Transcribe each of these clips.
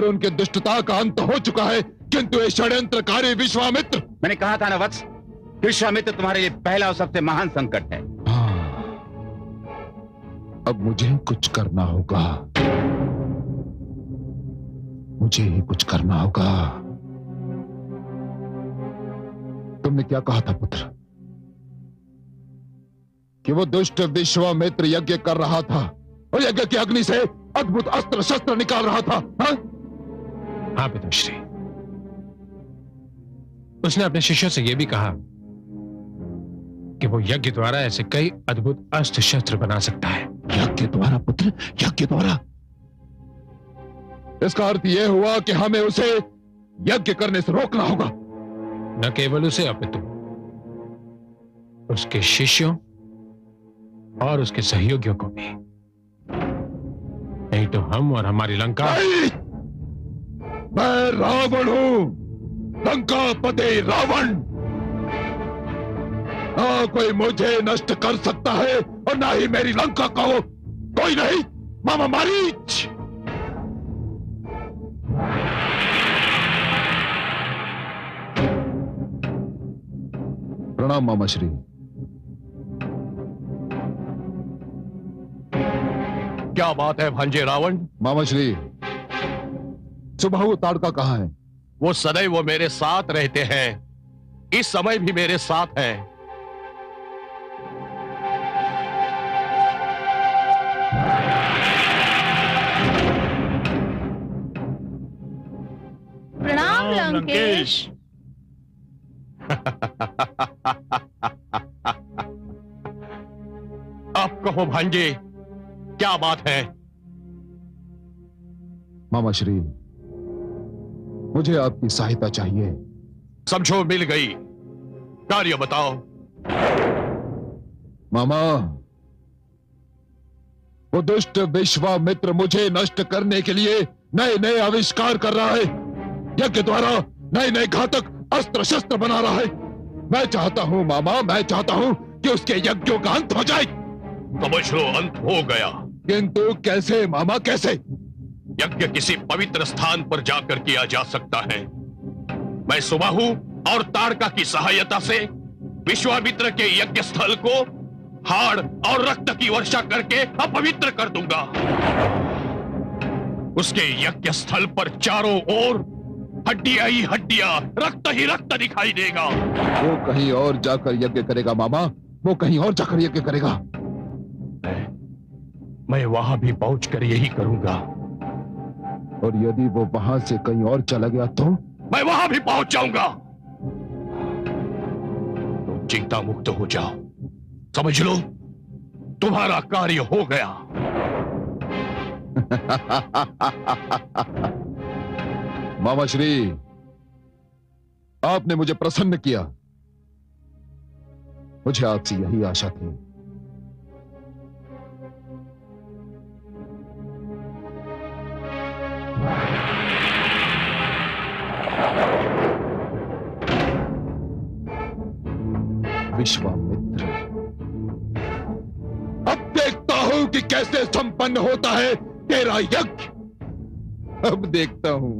और उनके दुष्टता का अंत हो चुका है, किंतु ये षड्यंत्रकारी विश्वामित्र। मैंने कहा था ना वत्स, विश्वामित्र तुम्हारे लिए पहला और सबसे महान संकट है। हाँ, अब मुझे कुछ करना होगा, मुझे ही कुछ करना होगा। तुमने क्या कहा था पुत्र? कि वो दुष्ट विश्वामित्र यज्ञ कर रहा था और यज्ञ की अग्नि से अद्भुत अस्त्र शस्त्र निकाल रहा था। हाँ? हाँ पिताश्री, उसने अपने शिष्यों से यह भी कहा कि वो यज्ञ द्वारा ऐसे कई अद्भुत अस्त्र शस्त्र बना सकता है। यज्ञ द्वारा पुत्र, यज्ञ द्वारा? इसका अर्थ यह हुआ कि हमें उसे यज्ञ करने से रोकना होगा। न केवल उसे अपितु उसके शिष्यों और उसके सहयोगियों को भी। नहीं तो हम और हमारी लंका। मैं रावण हूं, लंकापति रावण। ना कोई मुझे नष्ट कर सकता है और ना ही मेरी लंका को। कोई नहीं। मामा मारीच। प्रणाम मामा श्री। क्या बात है भांजे रावण? मामा श्री, सुबाहु ताड़का कहां है? वो सदैव वो मेरे साथ रहते हैं, इस समय भी मेरे साथ है। प्रणाम लंकेश। अब कहो भांजे, क्या बात है? मामा श्री, मुझे आपकी सहायता चाहिए। समझो मिल गई। कार्य बताओ। मामा, वो दुष्ट विश्वामित्र मुझे नष्ट करने के लिए नए नए आविष्कार कर रहा है। यज्ञ द्वारा नए नए घातक अस्त्र शस्त्र बना रहा है। मैं चाहता हूं मामा, मैं चाहता हूं कि उसके यज्ञों का अंत हो जाए। समझ लो, अंत हो गया। किंतु कैसे मामा, कैसे? यज्ञ किसी पवित्र स्थान पर जाकर किया जा सकता है। मैं सुबाहु और ताड़का की सहायता से विश्वामित्र के यज्ञ स्थल को हाड़ और रक्त की वर्षा करके अपवित्र कर दूंगा। उसके यज्ञ स्थल पर चारों ओर हड्डियां ही हड्डियां, रक्त ही रक्त दिखाई देगा। वो कहीं और जाकर यज्ञ करेगा मामा, वो कहीं और जाकर यज्ञ करेगा। मैं वहां भी पहुंचकर यही करूंगा। और यदि वो वहां से कहीं और चला गया तो? मैं वहां भी पहुंच जाऊंगा। तुम चिंता मुक्त हो जाओ। समझ लो, तुम्हारा कार्य हो गया। मामा श्री, आपने मुझे प्रसन्न किया। मुझे आपसे यही आशा थी। विश्वामित्र, अब देखता हूं कि कैसे संपन्न होता है तेरा यज्ञ। अब देखता हूं।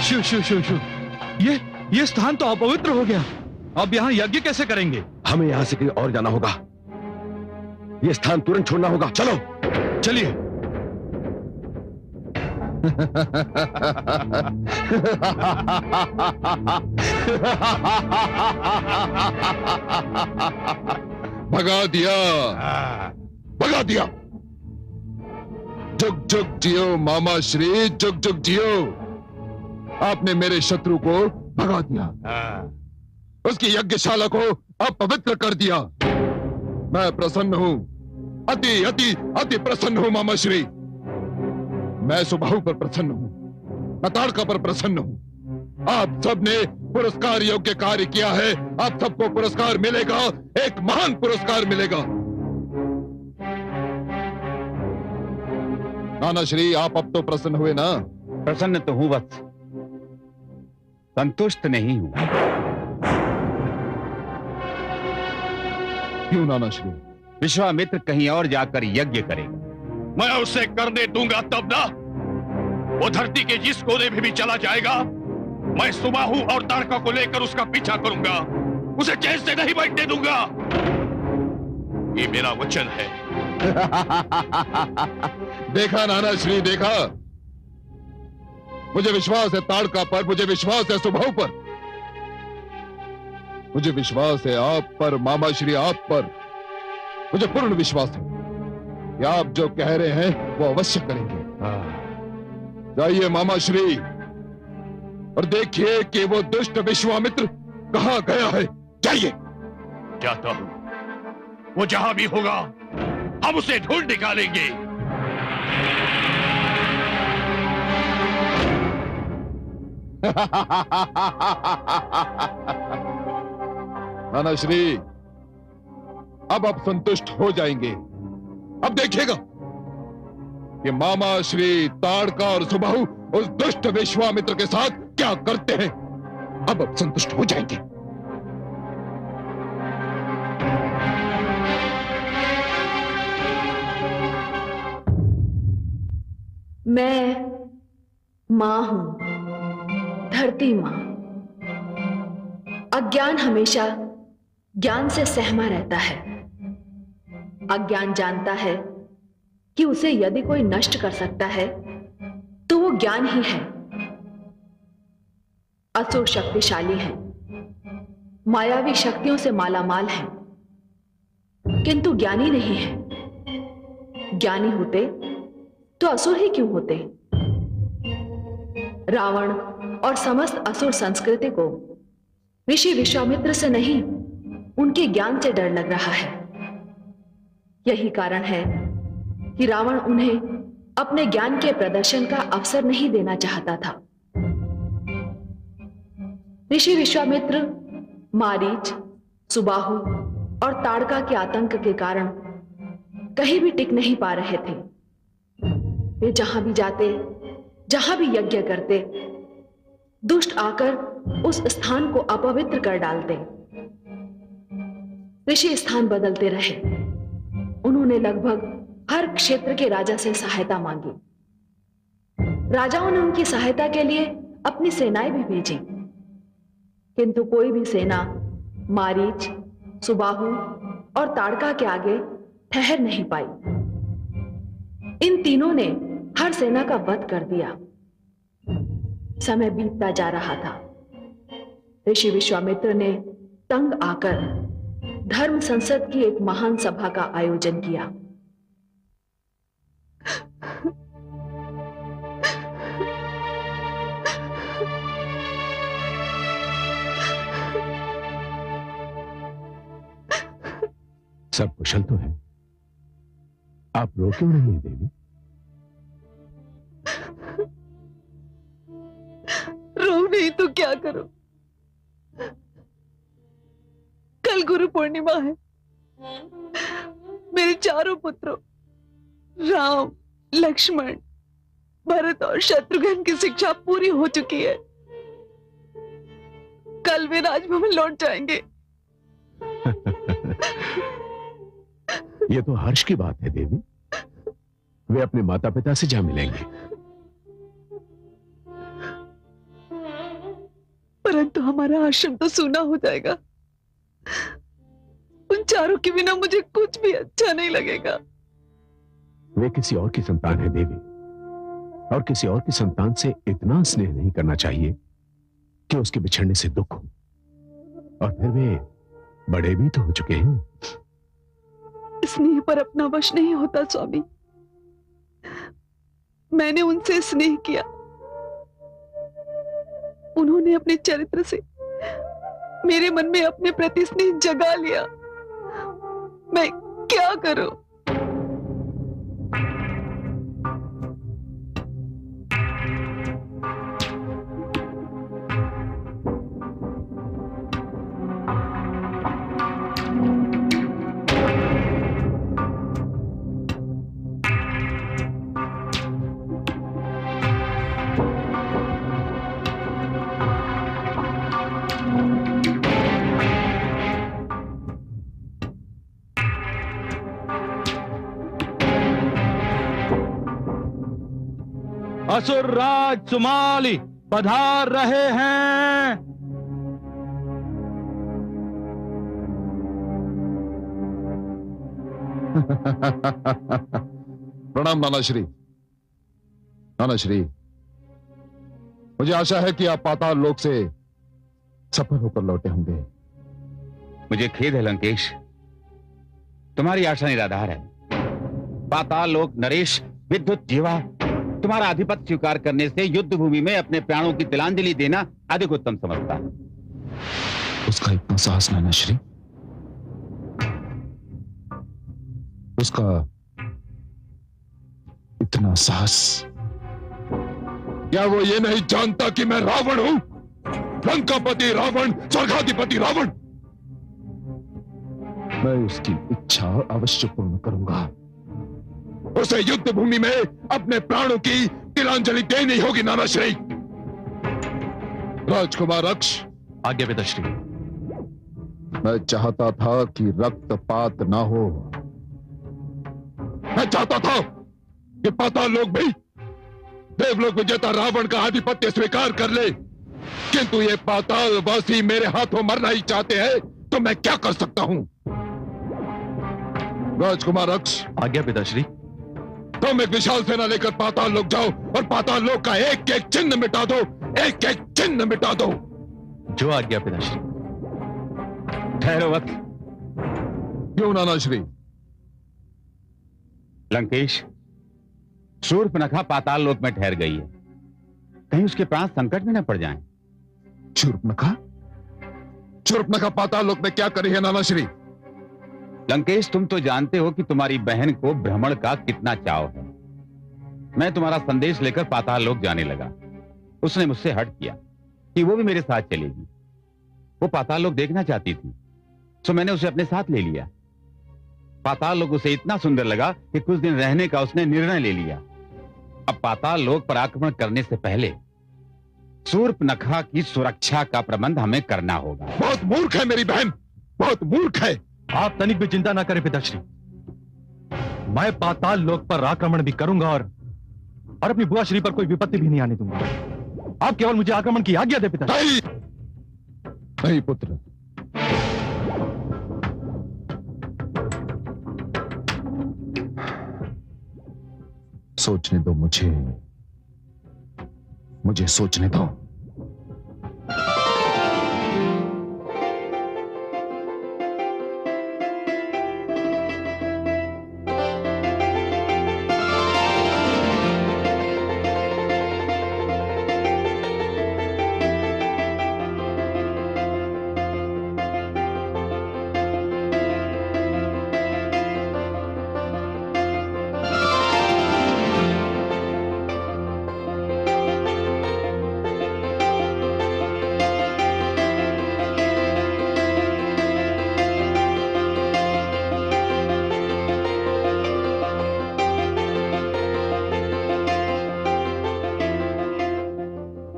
शिव शिव शिव शिव, ये स्थान तो अपवित्र हो गया। अब यहाँ यज्ञ कैसे करेंगे? हमें यहाँ से कहीं और जाना होगा। ये स्थान तुरंत छोड़ना होगा। चलो चलिए। भगा दिया, भगा दिया। जुग जुग जियो मामा श्री, जुग जुग जियो। आपने मेरे शत्रु को भगा दिया, उसकी यज्ञशाला को अपवित्र कर दिया। मैं प्रसन्न हूं, अति अति अति प्रसन्न हूं मामा श्री। मैं सुबाहु पर प्रसन्न हूं, मैं ताड़का पर प्रसन्न हूं। आप सबने पुरस्कार योग्य कार्य किया है। आप सबको पुरस्कार मिलेगा, एक महान पुरस्कार मिलेगा। नाना श्री, आप अब तो प्रसन्न हुए ना? प्रसन्न तो हूं बस, संतुष्ट नहीं हूं। क्यों नाना श्री? विश्वामित्र कहीं और जाकर यज्ञ करेगा। मैं उसे करने दूंगा तब ना। वो धरती के जिस कोने में भी चला जाएगा, मैं सुबाहु और ताड़का को लेकर उसका पीछा करूंगा। उसे चैन से नहीं बैठने दूंगा। ये मेरा वचन है। देखा नाना श्री, देखा। मुझे विश्वास है ताड़का पर, मुझे विश्वास है सुबाहु पर, मुझे विश्वास है आप पर मामा श्री, आप पर मुझे पूर्ण विश्वास है कि आप जो कह रहे हैं वो अवश्य करेंगे। जाइए मामा श्री और देखिए कि वो दुष्ट विश्वामित्र कहां गया है। जाइए। जाता हूं, वो जहां भी होगा हम उसे ढूंढ निकालेंगे। नाना श्री, अब आप संतुष्ट हो जाएंगे। अब देखिएगा कि मामा श्री ताड़का और सुबाहु उस दुष्ट विश्वामित्र के साथ क्या करते हैं। अब आप संतुष्ट हो जाएंगे। मैं मां हूं, धरती मां। अज्ञान हमेशा ज्ञान से सहमा रहता है। अज्ञान जानता है कि उसे यदि कोई नष्ट कर सकता है तो वो ज्ञान ही है। असुर शक्तिशाली हैं, मायावी शक्तियों से मालामाल हैं, किंतु ज्ञानी नहीं है। ज्ञानी होते तो असुर ही क्यों होते? रावण और समस्त असुर संस्कृति को ऋषि विश्वामित्र से नहीं, उनके ज्ञान से डर लग रहा है। यही कारण है कि रावण उन्हें अपने ज्ञान के प्रदर्शन का अवसर नहीं देना चाहता था। ऋषि विश्वामित्र मारीच, सुबाहु और ताड़का के आतंक के कारण कहीं भी टिक नहीं पा रहे थे। वे जहां भी जाते, जहां भी यज्ञ करते, दुष्ट आकर उस स्थान को अपवित्र कर डालते। ऋषि स्थान बदलते रहे। उन्होंने लगभग हर क्षेत्र के राजा से सहायता मांगी। राजाओं ने उनकी सहायता के लिए अपनी सेनाएं भी भेजी, किंतु कोई भी सेना मारीच, सुबाहु और ताड़का के आगे ठहर नहीं पाई। इन तीनों ने हर सेना का वध कर दिया। समय बीतता जा रहा था। ऋषि विश्वामित्र ने तंग आकर धर्म संसद की एक महान सभा का आयोजन किया। सब कुशल तो है? आप रो क्यों रही हैं देवी? रो नहीं तो क्या करूं? कल गुरु पूर्णिमा है। मेरे चारों पुत्रों राम, लक्ष्मण, भरत और शत्रुघ्न की शिक्षा पूरी हो चुकी है। कल वे राजभवन लौट जाएंगे। ये तो हर्ष की बात है देवी। वे अपने माता पिता से जा मिलेंगे। परंतु हमारा आश्रम तो सूना हो जाएगा। उन चारों के बिना मुझे कुछ भी अच्छा नहीं लगेगा। वे किसी और की संतान है देवी, और किसी और की संतान से इतना स्नेह नहीं करना चाहिए कि उसके बिछड़ने से दुख हो। और फिर वे बड़े भी तो हो चुके हैं। स्नेह पर अपना वश नहीं होता स्वामी। मैंने उनसे स्नेह किया, उन्होंने अपने चरित्र से मेरे मन में अपने प्रति स्नेह जगा लिया। मैं क्या करूं? असुर राज सुमाली पधार रहे हैं। प्रणाम नानाश्री। नानाश्री, मुझे आशा है कि आप पाताल लोक से सफल होकर लौटे होंगे। मुझे खेद है लंकेश, तुम्हारी आशा निराधार है। पाताल लोक नरेश विद्युत जीवा तुम्हारा आधिपत्य स्वीकार करने से युद्ध भूमि में अपने प्राणों की तिलांजलि देना अधिक उत्तम समझता है। उसका इतना साहस नानाश्री, उसका इतना साहस। क्या वो ये नहीं जानता कि मैं रावण हूं? लंकापति रावण, स्वर्गाधिपति रावण। मैं उसकी इच्छा अवश्य पूर्ण करूंगा। उसे युद्ध भूमि में अपने प्राणों की तिलांजलि देनी होगी नानाश्री। राजकुमार अक्ष। आज्ञा पिताश्री। मैं चाहता था कि रक्तपात ना हो। मैं चाहता था कि पाताल लोक भी देवलोक विजेता रावण का आधिपत्य स्वीकार कर ले, किंतु ये पाताल वासी मेरे हाथों मरना ही चाहते हैं, तो मैं क्या कर सकता हूं? राजकुमार अक्ष। आज्ञा पिताश्री। तुम एक विशाल सेना लेकर पाताल लोक जाओ और पाताल लोक का एक एक चिन्ह मिटा दो, एक एक चिन्ह मिटा दो। जो आज्ञा पिताश्री। ठहरो वक्त। क्यों नानाश्री? लंकेश, शूर्पणखा पाताल लोक में ठहर गई है, कहीं उसके प्राण संकट में न पड़ जाएं। शूर्पणखा? शूर्पणखा पाताल लोक में क्या करी है नानाश्री? लंकेश, तुम तो जानते हो कि तुम्हारी बहन को भ्रमण का कितना चाव है। मैं तुम्हारा संदेश लेकर पाताल लोक जाने लगा। उसने मुझसे हट किया कि वो भी मेरे साथ चलेगी। वो पाताल लोक देखना चाहती थी, तो मैंने उसे अपने साथ ले लिया। पाताल लोक उसे इतना सुंदर लगा कि कुछ दिन रहने का उसने निर्णय ले लिया। अब पाताल लोक पर आक्रमण करने से पहले शूर्पणखा की सुरक्षा का प्रबंध हमें करना होगा। बहुत मूर्ख है मेरी बहन, बहुत मूर्ख है। आप तनिक भी चिंता ना करें पिताश्री। मैं पाताल लोक पर आक्रमण भी करूंगा और अपनी बुआ श्री पर कोई विपत्ति भी नहीं आने दूंगा। आप केवल मुझे आक्रमण की आज्ञा दे पिताश्री। नहीं, नहीं पुत्र। सोचने दो मुझे सोचने दो।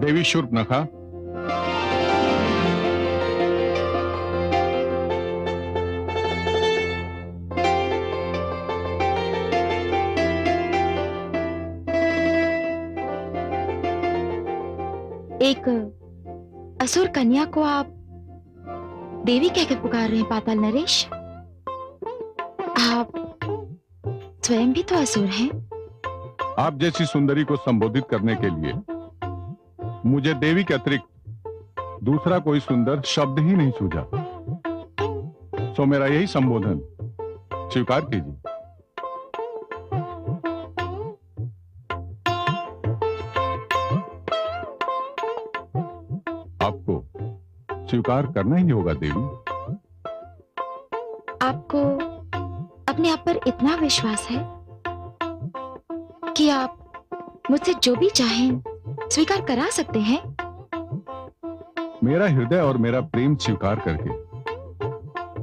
देवी शूर्पणखा, एक असुर कन्या को आप देवी कहकर पुकार रहे हैं पाताल नरेश? आप स्वयं भी तो असुर हैं। आप जैसी सुंदरी को संबोधित करने के लिए मुझे देवी के अतिरिक्त दूसरा कोई सुंदर शब्द ही नहीं सूझा, सो मेरा यही संबोधन स्वीकार कीजिए। आपको स्वीकार करना ही होगा देवी। आपको अपने आप पर इतना विश्वास है कि आप मुझसे जो भी चाहें स्वीकार करा सकते हैं? मेरा हृदय और मेरा प्रेम स्वीकार करके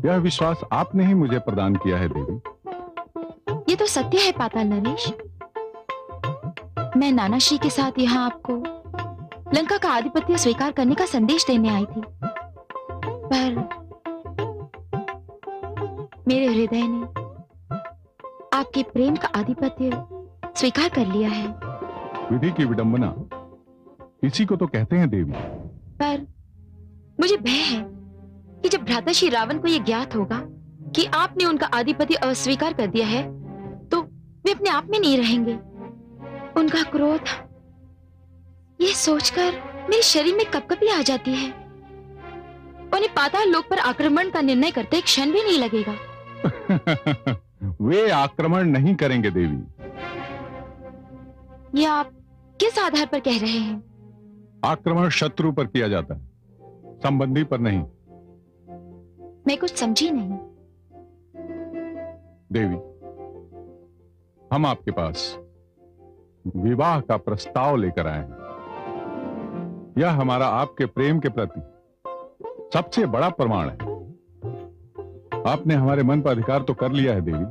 यह विश्वास आपने ही मुझे प्रदान किया है देवी। ये तो सत्य है पाताल नरेश। मैं नाना श्री के साथ यहाँ आपको लंका का आधिपत्य स्वीकार करने का संदेश देने आई थी, पर मेरे हृदय ने आपके प्रेम का आधिपत्य स्वीकार कर लिया है। विधि की विडंबना इसी को तो कहते हैं देवी। पर मुझे भय है कि जब भ्राता श्री रावण को यह ज्ञात होगा कि आपने उनका आधिपत्य अस्वीकार कर दिया है, तो वे अपने आप में नहीं रहेंगे। उनका क्रोध, ये सोचकर मेरे शरीर में कपकपी आ जाती है। उन्हें पाताल लोक पर आक्रमण का निर्णय करते एक क्षण भी नहीं लगेगा। वे आक्रमण नहीं करेंगे देवी। ये आप किस आधार पर कह रहे हैं? आक्रमण शत्रु पर किया जाता है, संबंधी पर नहीं। मैं कुछ समझी नहीं। देवी, हम आपके पास विवाह का प्रस्ताव लेकर आए हैं। यह हमारा आपके प्रेम के प्रति सबसे बड़ा प्रमाण है। आपने हमारे मन पर अधिकार तो कर लिया है देवी,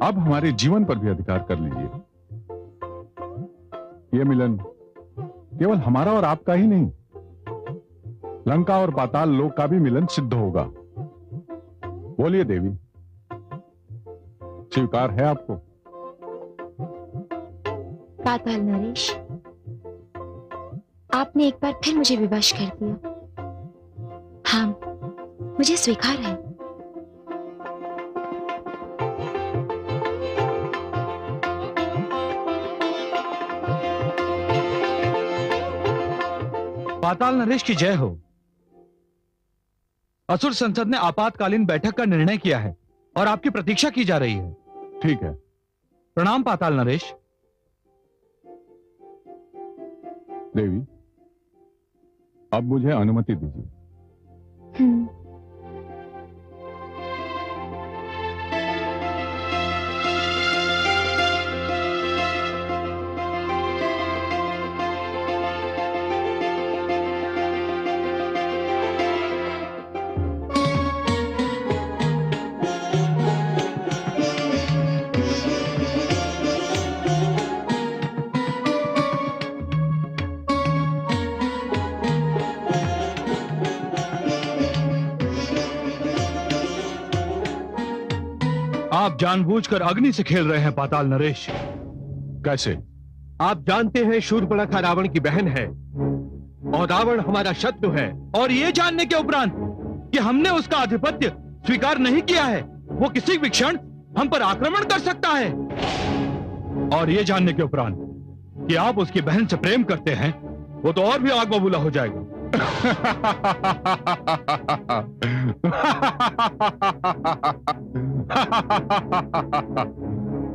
अब हमारे जीवन पर भी अधिकार कर लीजिए। यह मिलन केवल हमारा और आपका ही नहीं, लंका और पाताल लोक का भी मिलन सिद्ध होगा। बोलिए देवी, स्वीकार है आपको? पाताल नरेश, आपने एक बार फिर मुझे विवश कर दिया। हाँ, मुझे स्वीकार है। पाताल नरेश की जय हो। असुर संसद ने आपातकालीन बैठक का निर्णय किया है और आपकी प्रतीक्षा की जा रही है। ठीक है। प्रणाम पाताल नरेश। देवी, अब मुझे अनुमति दीजिए। आप जानबूझकर अग्नि से खेल रहे हैं पाताल नरेश। कैसे? आप जानते हैं शूर्पणखा रावण की बहन है और रावण हमारा शत्रु है, और ये जानने के उपरांत कि हमने उसका आधिपत्य स्वीकार नहीं किया है, वो किसी भी क्षण हम पर आक्रमण कर सकता है। और ये जानने के उपरांत कि आप उसकी बहन से प्रेम करते हैं, वो तो और भी आग बबूला हो जाएगा।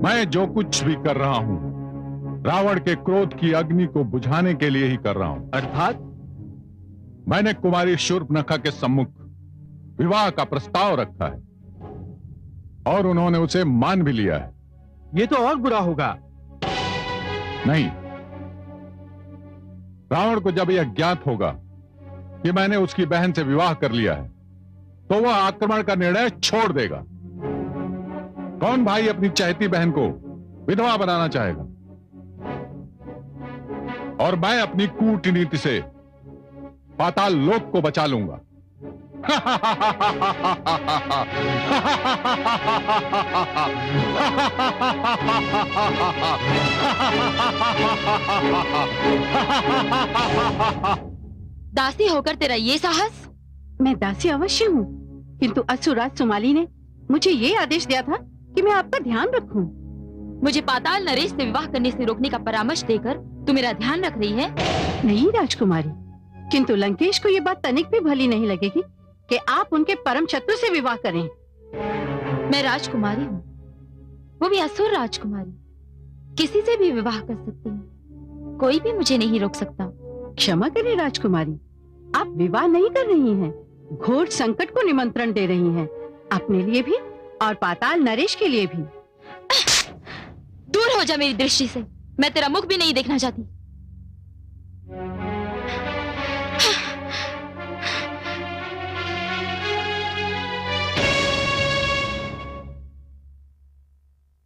मैं जो कुछ भी कर रहा हूं, रावण के क्रोध की अग्नि को बुझाने के लिए ही कर रहा हूं। अर्थात मैंने कुमारी शूर्पणखा के सम्मुख विवाह का प्रस्ताव रखा है और उन्होंने उसे मान भी लिया है। ये तो और बुरा होगा। नहीं, रावण को जब यह ज्ञात होगा कि मैंने उसकी बहन से विवाह कर लिया है, तो वह आक्रमण का निर्णय छोड़ देगा। कौन भाई अपनी चहेती बहन को विधवा बनाना चाहेगा? और मैं अपनी कूटनीति से पाताल लोक को बचा लूंगा। दासी होकर तेरा ये साहस? मैं दासी अवश्य हूँ, किंतु असुरराज सुमाली ने मुझे ये आदेश दिया था कि मैं आपका ध्यान रखूं। मुझे पाताल नरेश से विवाह करने से रोकने का परामर्श देकर तू मेरा ध्यान रख रही है? नहीं राजकुमारी, किंतु लंकेश को ये बात तनिक भी भली नहीं लगेगी कि आप उनके परम शत्रु से विवाह करें। मैं राजकुमारी हूँ, वो भी असुर राजकुमारी। किसी से भी विवाह कर सकती हूँ, कोई भी मुझे नहीं रोक सकता। क्षमा करें राजकुमारी, आप विवाह नहीं कर रही हैं, घोर संकट को निमंत्रण दे रही हैं, अपने लिए भी और पाताल नरेश के लिए भी। दूर हो जा मेरी दृष्टि से, मैं तेरा मुख भी नहीं देखना चाहती।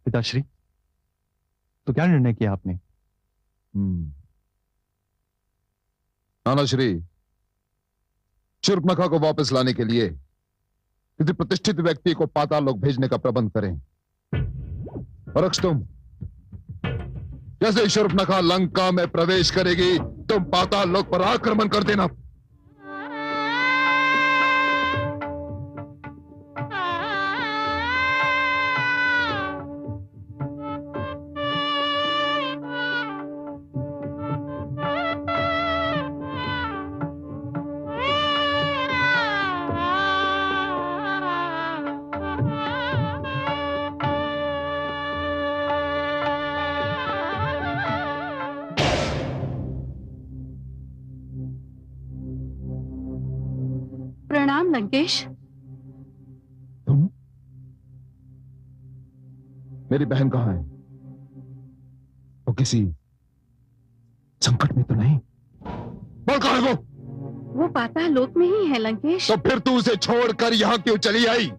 पिताश्री, तो क्या निर्णय किया आपने? नानाश्री, शूर्पणखा को वापस लाने के लिए किसी प्रतिष्ठित व्यक्ति को पाताल लोक भेजने का प्रबंध करें। और तुम जैसे ही शूर्पणखा लंका में प्रवेश करेगी, तुम पाताल लोक पर आक्रमण कर देना। प्रणाम लंकेश। तुम? मेरी बहन कहाँ है? वो किसी संकट में तो नहीं? बोल कहाँ है वो? वो पाताल लोक में ही है लंकेश। तो फिर तू उसे छोड़कर यहाँ क्यों चली आई?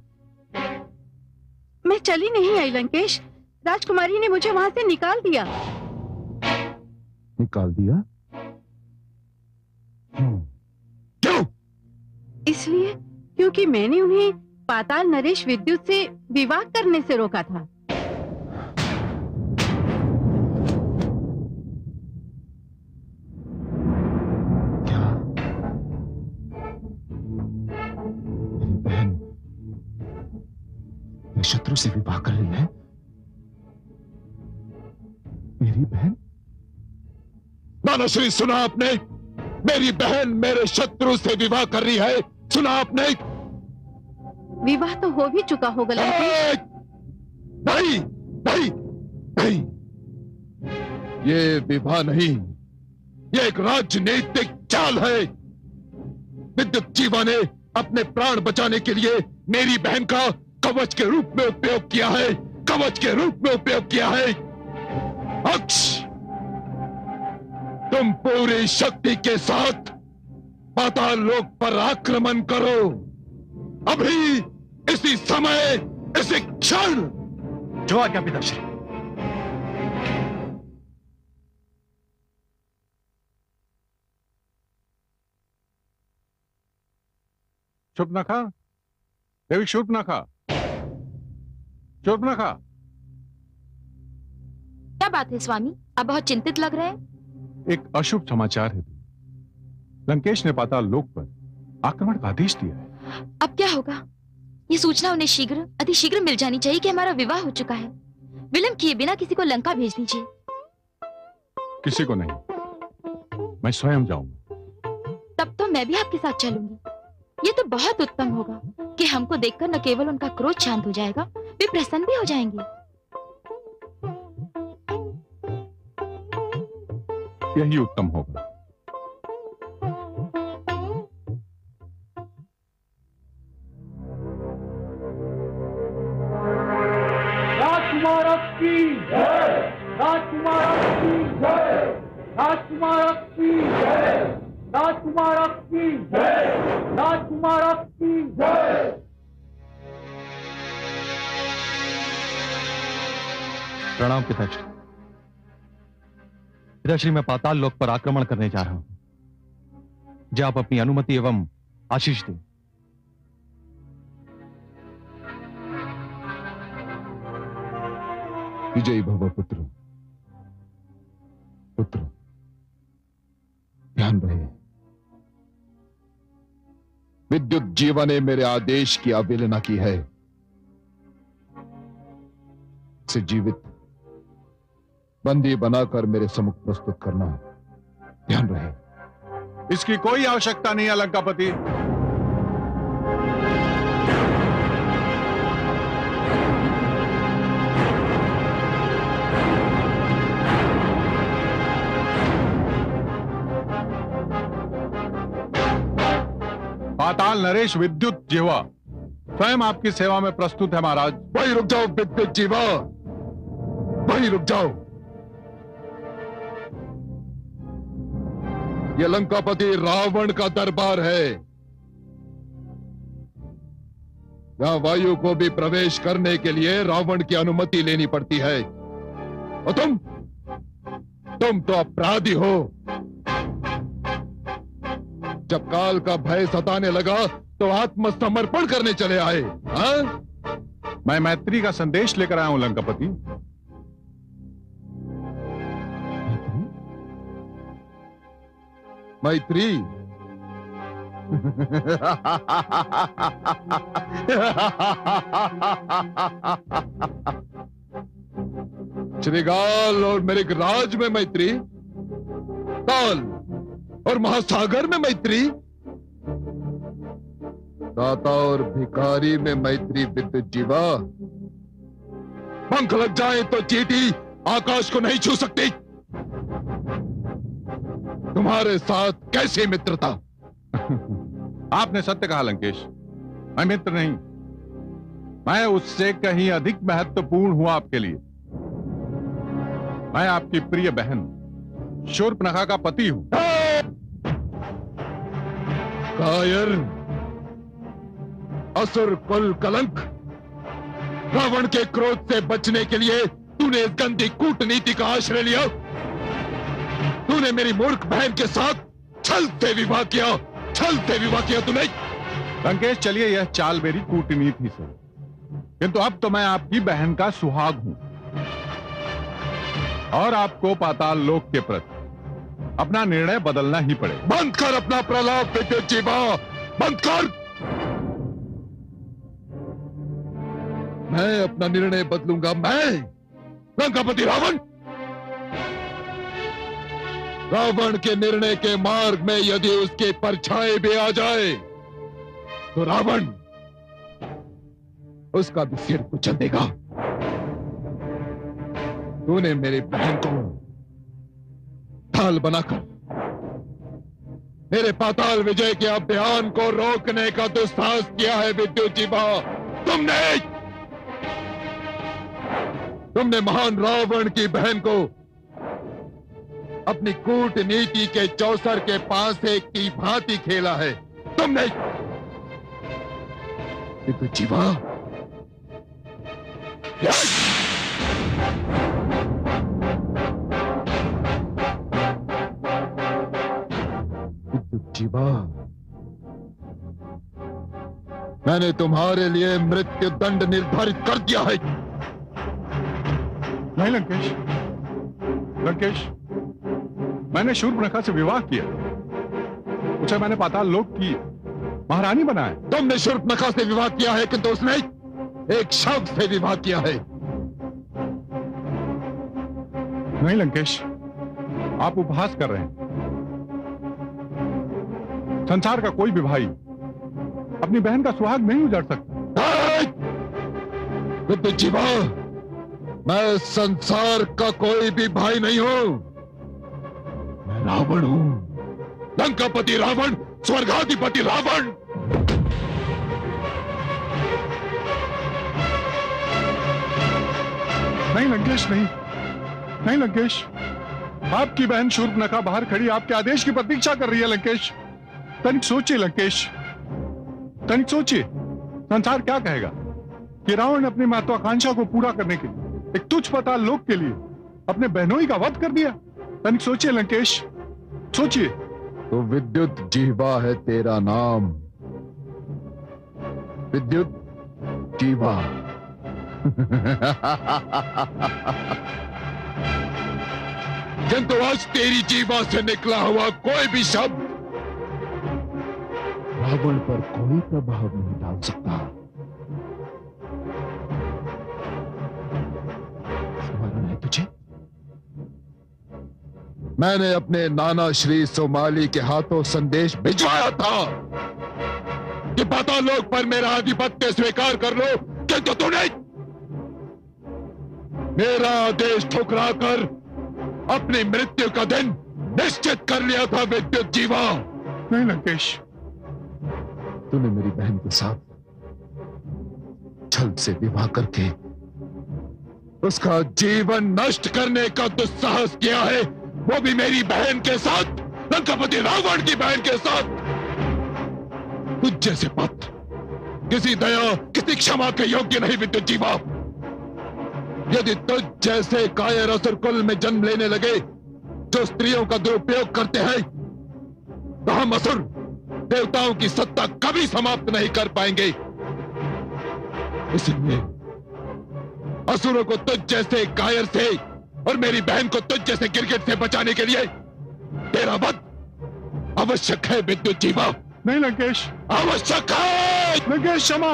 मैं चली नहीं आई लंकेश, राजकुमारी ने मुझे वहां से निकाल दिया। निकाल दिया? क्यों? इसलिए क्योंकि मैंने उन्हें पाताल नरेश विद्युत से विवाह करने से रोका था। क्या? मेरी बहन मेरे शत्रु से विवाह कर रही है? मेरी बहन? नानाश्री, सुना आपने? मेरी बहन मेरे शत्रु से विवाह कर रही है, सुना आपने? विवाह तो हो भी चुका होगा लंकेश। नहीं, नहीं, नहीं, ये विवाह नहीं, ये एक राजनीतिक चाल है। विद्युत जीवा ने अपने प्राण बचाने के लिए मेरी बहन का कवच के रूप में उपयोग किया है, कवच के रूप में उपयोग किया है। अक्ष, तुम पूरी शक्ति के साथ पाताल लोक पर आक्रमण करो, अभी, इसी समय, इसी क्षण। जो आज्ञा पिताश्री। शूर्पणखा, देवी शूर्पणखा, शूर्पणखा। क्या बात है स्वामी, आप बहुत चिंतित लग रहे हैं। एक अशुभ समाचार है। लंकेश ने पाताल लोक पर आक्रमण का आदेश दिया है। अब क्या होगा? ये सूचना उन्हें शीघ्र, अतिशीघ्र मिल जानी चाहिए कि हमारा विवाह हो चुका है। विलंब किए बिना किसी को लंका भेज दीजिए। किसी को नहीं, मैं स्वयं जाऊंगा। तब तो मैं भी आपके साथ चलूंगी। ये तो बहुत उत्तम होगा कि हमको देखकर न केवल उनका क्रोध शांत हो जाएगा, वे प्रसन्न भी हो जाएंगे। यही उत्तम होगा। राजकुमारक की जय, राजकुमारक की जय, राजकुमारक की जय, राजकुमारक की जय, राजकुमारक की जय। प्रणाम पिताश्री। पिताश्री, मैं पाताल लोक पर आक्रमण करने जा रहा हूं। जो आप अपनी अनुमति एवं आशीष दें विजयी भव पुत्र। पुत्र ध्यान रहे, विद्युत जीवा ने मेरे आदेश की अवहेलना की है। इसे जीवित बंदी बनाकर मेरे सम्मुख प्रस्तुत करना, ध्यान रहे। इसकी कोई आवश्यकता नहीं है लंकापति। पाताल नरेश विद्युत जीवा स्वयं आपकी सेवा में प्रस्तुत है महाराज। वहीं रुक जाओ विद्युत जीवा, वहीं रुक जाओ। यह लंकापति रावण का दरबार है। यहां वायु को भी प्रवेश करने के लिए रावण की अनुमति लेनी पड़ती है। और तुम तो अपराधी हो। जब काल का भय सताने लगा तो आत्मसमर्पण करने चले आए। हाँ? मैं मैत्री का संदेश लेकर आया हूं लंकापति। मैत्री? श्रीगाल और मेरे राज में मैत्री, काल और महासागर में मैत्री, दाता और भिखारी में मैत्री। विद्युत जीवा, पंख लग जाए तो चींटी आकाश को नहीं छू सकती। तुम्हारे साथ कैसी मित्रता? आपने सत्य कहा लंकेश, मैं मित्र नहीं, मैं उससे कहीं अधिक महत्वपूर्ण हूं आपके लिए। मैं आपकी प्रिय बहन शूर्पणखा का पति हूं। कायर, असुर कुल कलंक, रावण के क्रोध से बचने के लिए तूने इस गंदी कूटनीति का आश्रय लिया। तूने मेरी मूर्ख बहन के साथ छल से विवाह किया, छल से विवाह किया तूने। लंकेश चलिए, यह चाल मेरी कूटनीति से, किंतु अब तो मैं आपकी बहन का सुहाग हूं और आपको पाताल लोक के प्रति अपना निर्णय बदलना ही पड़ेगा। बंद कर अपना प्रलाप विद्युत जीवा, बंद कर। मैं अपना निर्णय बदलूंगा, मैं लंकापति रावण। रावण के निर्णय के मार्ग में यदि उसके परछाई भी आ जाए तो रावण उसका भी सिर कुचल देगा। तूने मेरी बहन को ढाल बनाकर मेरे पाताल विजय के अभियान को रोकने का दुस्साहस किया है विद्युत जीवा। तुमने महान रावण की बहन को अपनी कूटनीति के चौसर के पासे की भांति खेला है। तुमने विद्युत जीवा, विद्युत जीवा, मैंने तुम्हारे लिए मृत्यु दंड निर्धारित कर दिया है। नहीं लंकेश, लंकेश, मैंने शूर्पणखा से विवाह किया, उसे मैंने पाताल लोक की महारानी बनाया। तुमने शूर्पणखा से विवाह किया है, किंतु उसने एक शव से विवाह किया है। नहीं लंकेश, आप उपहास कर रहे हैं। संसार का कोई भी भाई अपनी बहन का सुहाग नहीं उजाड़ सकता। विद्युत जीवा, मैं संसार का कोई भी भाई नहीं हूं, मैं रावण हूं, लंकापति रावण, स्वर्गाधिपति रावण। नहीं लंकेश, नहीं, नहीं लंकेश, आपकी बहन शूर्पणखा बाहर खड़ी आपके आदेश की प्रतीक्षा कर रही है। लंकेश, तनिक सोचिए लंकेश, तनिक सोचिए, संसार क्या कहेगा कि रावण ने अपनी महत्वाकांक्षा को पूरा करने के लिए एक तुच्छ पाताल लोक के लिए अपने बहनोई का वध कर दिया। तनिक सोचिए लंकेश, सोचिए। तो विद्युत जीवा है तेरा नाम, विद्युत जीवा। किंतु आज तेरी जीवा से निकला हुआ कोई भी शब्द रावण पर कोई प्रभाव नहीं डाल सकता। स्मरण है तुझे? मैंने अपने नाना श्री सोमाली के हाथों संदेश भिजवाया था कि पाताल लोक पर मेरा आधिपत्य स्वीकार कर लो, किंतु तूने मेरा आदेश ठुकराकर अपनी मृत्यु का दिन निश्चित कर लिया था। विद्युत जीवा, नहीं लंकेश, तूने मेरी बहन के साथ छल से विवाह करके उसका जीवन नष्ट करने का दुस्साहस किया है, वो भी मेरी बहन के साथ, लंकापति रावण की बहन के साथ। तुझ जैसे पात्र किसी दया, किसी क्षमा के योग्य नहीं विद्युत जीवा। यदि तुझ जैसे कायर असुर कुल में जन्म लेने लगे जो स्त्रियों का दुरुपयोग करते हैं, तो हम असुर देवताओं की सत्ता कभी समाप्त नहीं कर पाएंगे। इसलिए असुरों को तुझ जैसे कायर से और मेरी बहन को तुझ जैसे गिरगिट से बचाने के लिए तेरा वध आवश्यक है विद्युत जीवा। नहीं लंकेश, आवश्यक है लंकेश, क्षमा।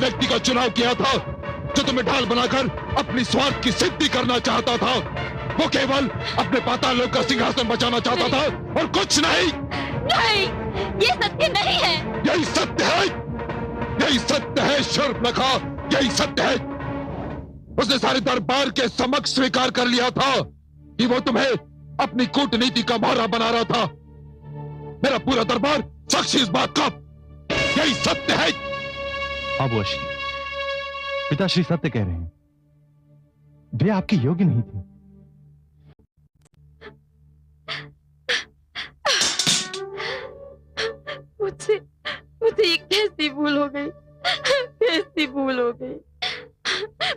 व्यक्ति का चुनाव किया था जो तुम्हें ढाल बनाकर अपनी स्वार्थ की सिद्धि करना चाहता था। वो केवल अपने पाताल लोक का सिंहासन बचाना चाहता था और कुछ नहीं। नहीं, ये सत्य नहीं है। यही सत्य है, यही सत्य है शूर्पणखा, यही सत्य है। उसने सारे दरबार के समक्ष स्वीकार कर लिया था कि वो तुम्हें अपनी कूटनीति का मोहरा बना रहा था। मेरा पूरा दरबार साक्षी इस बात का। यही सत्य है। अब श्री पिताश्री सत्य कह रहे हैं, वे आपके योग्य नहीं थे। मुझसे ये कैसी भूल हो गई, कैसी भूल हो गई।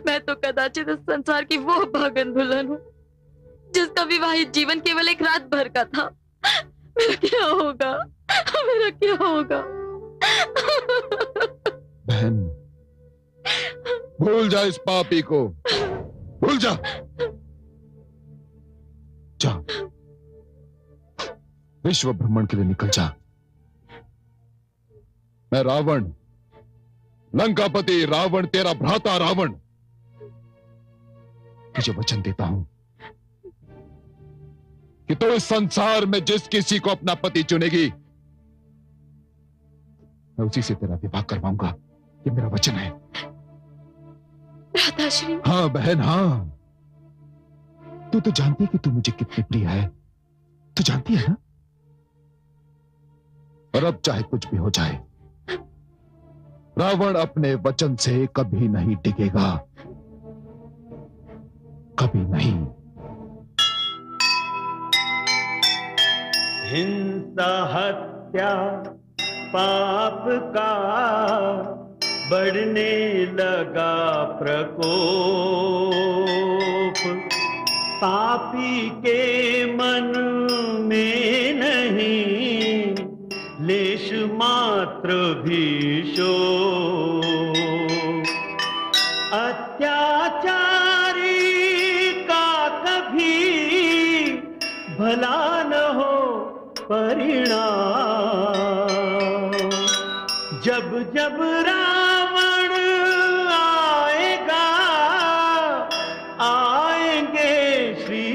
मैं तो कदाचित इस संसार की वो भागन दुल्हन हूँ जिसका विवाहित जीवन केवल एक रात भर का था। मेरा क्या होगा, मेरा क्या होगा? बहन, भूल जा इस पापी को, भूल जा। जा, विश्व भ्रमण के लिए निकल जा। मैं रावण, लंकापति रावण, तेरा भ्राता रावण, तुझे वचन देता हूं कि तू इस संसार में जिस किसी को अपना पति चुनेगी, मैं उसी से तेरा विवाह करवाऊंगा। ये मेरा वचन है। भ्राताश्री। हाँ बहन, हाँ। तू तो जानती है कि तू मुझे कितनी प्रिय है। तू जानती है ना? और अब चाहे कुछ भी हो जाए, रावण अपने वचन से कभी नहीं टिकेगा, कभी नहीं। हिंसा हत्या पाप का बढ़ने लगा प्रकोप, पापी के मन में नहीं लेश मात्र भी शोक, अत्याचारी का कभी भला न हो परिणाम, जब जब